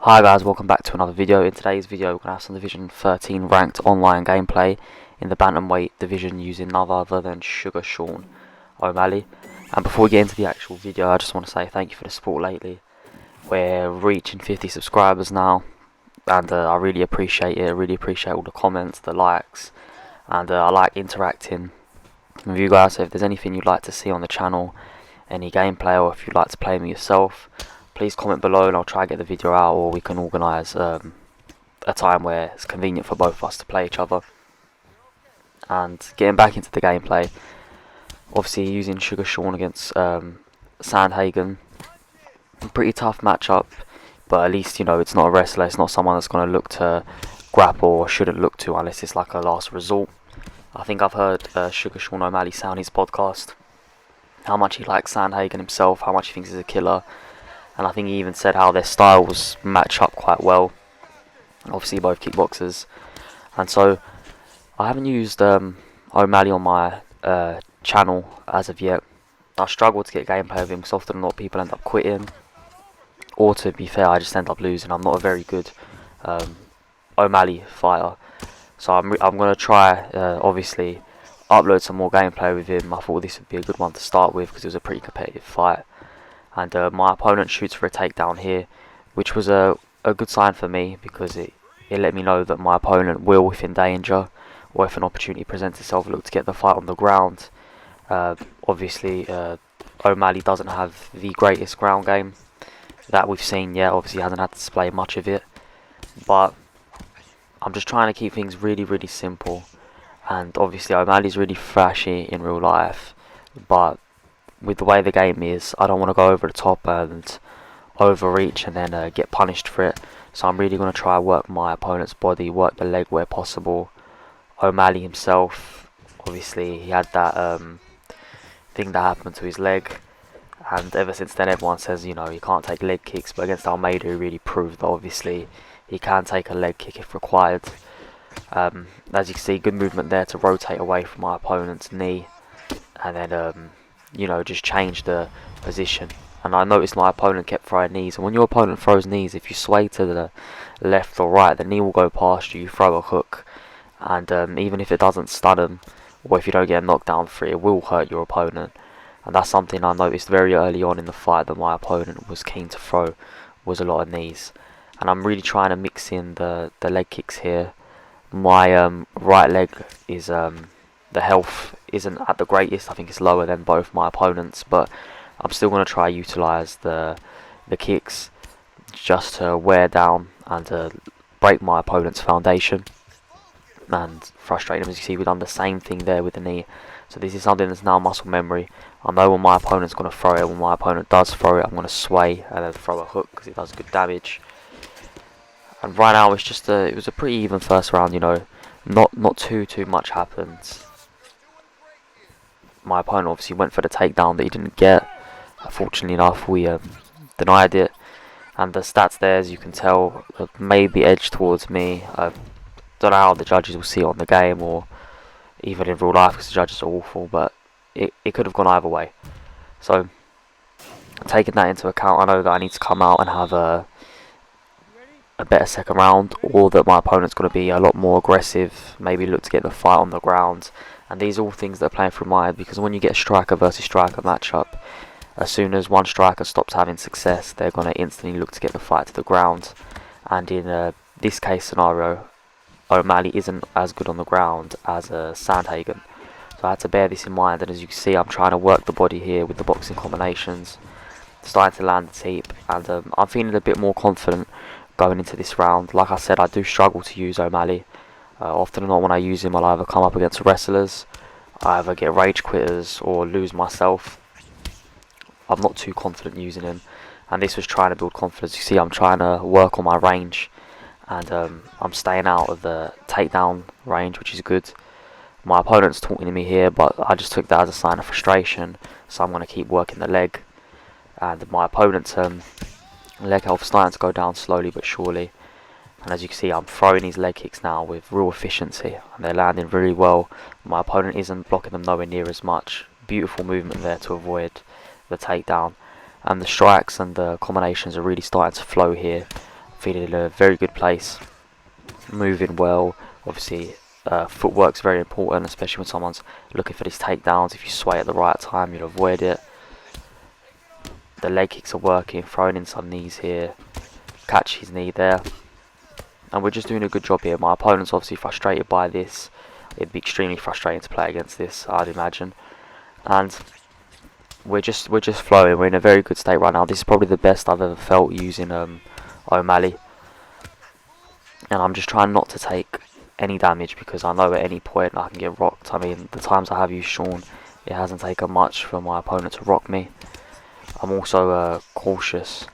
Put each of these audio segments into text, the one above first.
Hi guys, welcome back to another video. In today's video we're going to have some Division 13 ranked online gameplay in the bantamweight division using none other than Sugar Sean O'Malley. And before we get into the actual video, I just want to say thank you for the support lately. We're reaching 50 subscribers now, and I really appreciate it. I really appreciate all the comments, the likes, and I like interacting with you guys. So if there's anything you'd like to see on the channel, any gameplay, or if you'd like to play me yourself, please comment below and I'll try to get the video out, or we can organise a time where it's convenient for both of us to play each other. And getting back into the gameplay, obviously using Sugar Sean against Sandhagen, pretty tough matchup, but at least, you know, it's not a wrestler, it's not someone that's going to look to grapple or shouldn't look to unless it's like a last resort. I think I've heard Sugar Sean O'Malley say on his podcast how much he likes Sandhagen himself, how much he thinks he's a killer. And I think he even said how their styles match up quite well. Obviously both kickboxers. And so I haven't used O'Malley on my channel as of yet. I struggle to get gameplay of him because often a lot of people end up quitting. Or to be fair, I just end up losing. I'm not a very good O'Malley fighter. So I'm going to try, obviously, upload some more gameplay with him. I thought this would be a good one to start with because it was a pretty competitive fight. And my opponent shoots for a takedown here, which was a good sign for me because it let me know that my opponent will, if in danger or if an opportunity presents itself, look to get the fight on the ground. Obviously, O'Malley doesn't have the greatest ground game that we've seen yet. Obviously, he hasn't had to display much of it. But I'm just trying to keep things really, really simple. And obviously, O'Malley's really flashy in real life. But with the way the game is, I don't want to go over the top and overreach and then get punished for it. So I'm really going to try work my opponent's body, work the leg where possible. O'Malley himself, obviously he had that thing that happened to his leg, and ever since then everyone says, you know, he can't take leg kicks, but against Almeida he really proved that obviously he can take a leg kick if required. As you can see, good movement there to rotate away from my opponent's knee, and then you know, just change the position. And I noticed my opponent kept throwing knees, and when your opponent throws knees, if you sway to the left or right, the knee will go past you. You throw a hook, and even if it doesn't stun him, or if you don't get a knockdown for it, it will hurt your opponent. And that's something I noticed very early on in the fight that my opponent was keen to throw, was a lot of knees. And I'm really trying to mix in the leg kicks here. My right leg is the health isn't at the greatest. I think it's lower than both my opponents, but I'm still going to try utilise the kicks just to wear down and to break my opponent's foundation and frustrate him. As you see, we've done the same thing there with the knee. So this is something that's now muscle memory. I know when my opponent's going to throw it. When my opponent does throw it, I'm going to sway and then throw a hook because it does good damage. And right now it's just it was a pretty even first round. You know, not too much happened. My opponent obviously went for the takedown that he didn't get. Fortunately enough, we denied it. And the stats there, as you can tell, maybe edged towards me. I don't know how the judges will see it on the game or even in real life because the judges are awful, but it could have gone either way. So, taking that into account, I know that I need to come out and have a better second round, or that my opponent's going to be a lot more aggressive, maybe look to get the fight on the ground. And these are all things that are playing through my head, because when you get a striker versus striker matchup, as soon as one striker stops having success, they're going to instantly look to get the fight to the ground. And in this case scenario, O'Malley isn't as good on the ground as Sandhagen. So I had to bear this in mind, and as you can see, I'm trying to work the body here with the boxing combinations, starting to land the teep, and I'm feeling a bit more confident going into this round. Like I said, I do struggle to use O'Malley. Often or not, when I use him, I'll either come up against wrestlers, I either get rage quitters, or lose myself. I'm not too confident using him, and this was trying to build confidence. You see, I'm trying to work on my range, and I'm staying out of the takedown range, which is good. My opponent's talking to me here, but I just took that as a sign of frustration, so I'm going to keep working the leg. And my opponent's leg health starting to go down slowly but surely. And as you can see, I'm throwing these leg kicks now with real efficiency, and they're landing really well. My opponent isn't blocking them nowhere near as much. Beautiful movement there to avoid the takedown. And the strikes and the combinations are really starting to flow here. feeling in a very good place, moving well. Obviously, footwork's very important, especially when someone's looking for these takedowns. If you sway at the right time, you'll avoid it. The leg kicks are working, throwing in some knees here, catch his knee there, and we're just doing a good job here. My opponent's obviously frustrated by this. It'd be extremely frustrating to play against this, I'd imagine. And we're just flowing. We're in a very good state right now. This is probably the best I've ever felt using O'Malley, and I'm just trying not to take any damage because I know at any point I can get rocked. I mean, the times I have used Sean, it hasn't taken much for my opponent to rock me. I'm also cautious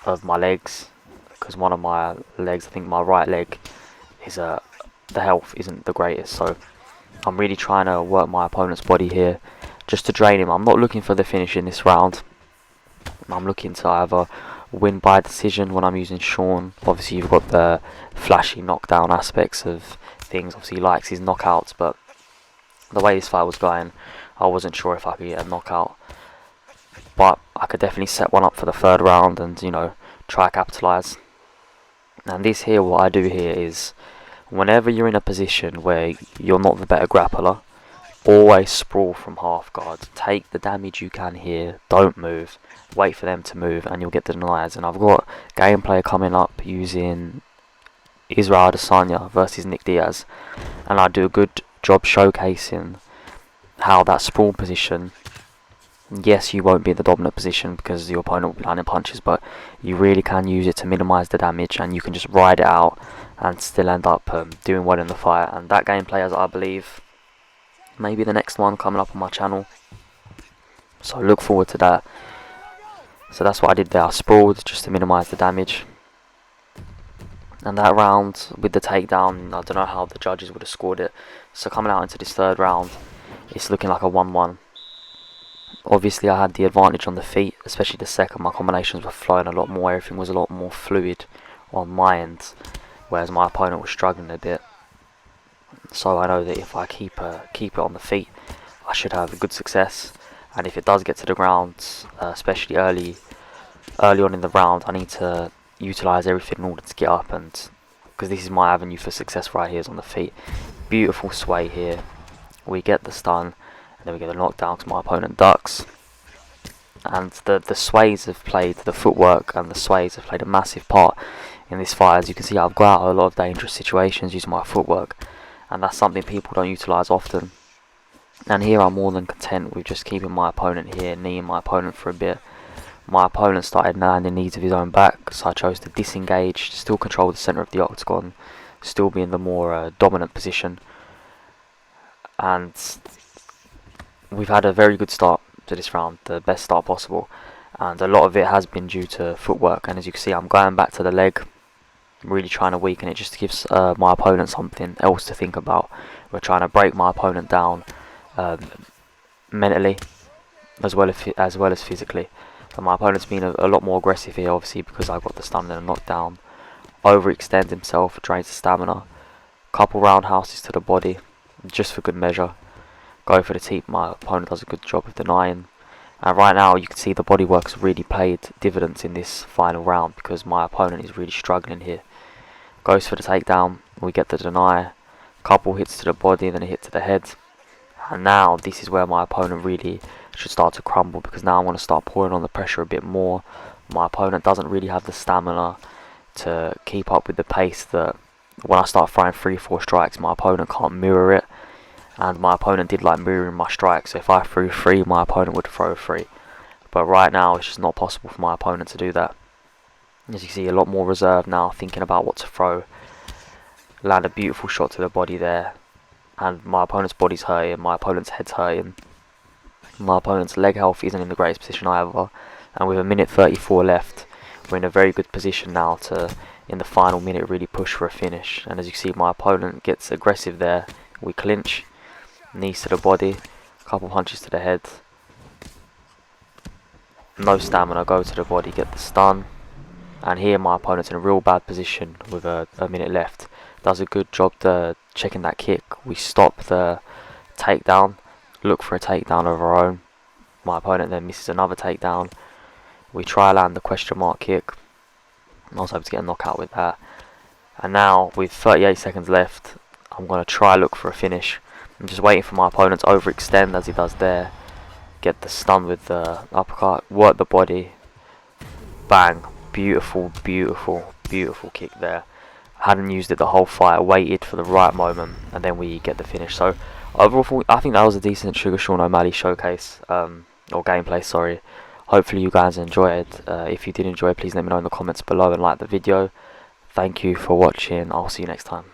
of my legs because one of my legs, I think my right leg, is the health isn't the greatest. So I'm really trying to work my opponent's body here just to drain him. I'm not looking for the finish in this round. I'm looking to either win by decision when I'm using Sean. Obviously you've got the flashy knockdown aspects of things. Obviously he likes his knockouts, but the way this fight was going, I wasn't sure if I could get a knockout. But I could definitely set one up for the third round and, you know, try to capitalise. And this here, what I do here is, whenever you're in a position where you're not the better grappler, always sprawl from half guard. Take the damage you can here, don't move, wait for them to move and you'll get the deniers. And I've got gameplay coming up using Israel Adesanya versus Nick Diaz, and I do a good job showcasing how that sprawl position, yes, you won't be in the dominant position because your opponent will be landing punches, but you really can use it to minimise the damage, and you can just ride it out and still end up doing well in the fight. And that gameplay is, I believe, maybe the next one coming up on my channel, so look forward to that. So that's what I did there. I sprawled just to minimise the damage. And that round with the takedown, I don't know how the judges would have scored it. So coming out into this third round, it's looking like a 1-1. Obviously I had the advantage on the feet, especially the second. My combinations were flowing a lot more, everything was a lot more fluid on my end, whereas my opponent was struggling a bit. So I know that if I keep it on the feet, I should have a good success. And if it does get to the ground, especially early on in the round, I need to utilise everything in order to get up, and because this is my avenue for success right here is on the feet. Beautiful sway here, we get the stun, and then we get the knockdown because my opponent ducks. And the sways have played, the footwork and the sways have played a massive part in this fight. As you can see, I've got out of a lot of dangerous situations using my footwork, and that's something people don't utilise often. And here I'm more than content with just keeping my opponent here, kneeing my opponent for a bit. My opponent started landing knees of his own back, so I chose to disengage, still control the centre of the octagon, still be in the more dominant position. And we've had a very good start to this round, the best start possible, and a lot of it has been due to footwork. And as you can see, I'm going back to the leg, really trying to weaken it just to give my opponent something else to think about. We're trying to break my opponent down mentally as well as physically. And my opponent's been a lot more aggressive here, obviously because I got the stun and a knockdown. Overextend himself, drains the stamina. Couple roundhouses to the body, just for good measure. Go for the teep. My opponent does a good job of denying. And right now you can see the bodywork's really played dividends in this final round because my opponent is really struggling here. Goes for the takedown, we get the deny. Couple hits to the body, then a hit to the head. And now this is where my opponent really should start to crumble, because now I want to start pouring on the pressure a bit more. My opponent doesn't really have the stamina to keep up with the pace that when I start throwing 3-4 strikes, my opponent can't mirror it. And my opponent did like mirroring my strikes, so if I threw 3, my opponent would throw 3. But right now it's just not possible for my opponent to do that. As you can see, a lot more reserved now, thinking about what to throw. Land a beautiful shot to the body there. And my opponent's body's hurting, my opponent's head's hurting. My opponent's leg health isn't in the greatest position either. And with a minute 34 left, we're in a very good position now to, in the final minute, really push for a finish. And as you can see, my opponent gets aggressive there. We clinch, knees to the body, couple punches to the head. No stamina, go to the body, get the stun. And here my opponent's in a real bad position with a minute left. Does a good job to checking that kick. We stop the takedown, look for a takedown of our own. My opponent then misses another takedown. We try land the question mark kick. I was able to get a knockout with that. And now, with 38 seconds left, I'm going to try look for a finish. I'm just waiting for my opponent to overextend as he does there. Get the stun with the uppercut, work the body. Bang. Beautiful, beautiful, beautiful kick there. Hadn't used it the whole fight, waited for the right moment, and then we get the finish. So, overall, I think that was a decent Sugar Sean O'Malley showcase, or gameplay, sorry. Hopefully you guys enjoyed. If you did enjoy, please let me know in the comments below and like the video. Thank you for watching. I'll see you next time.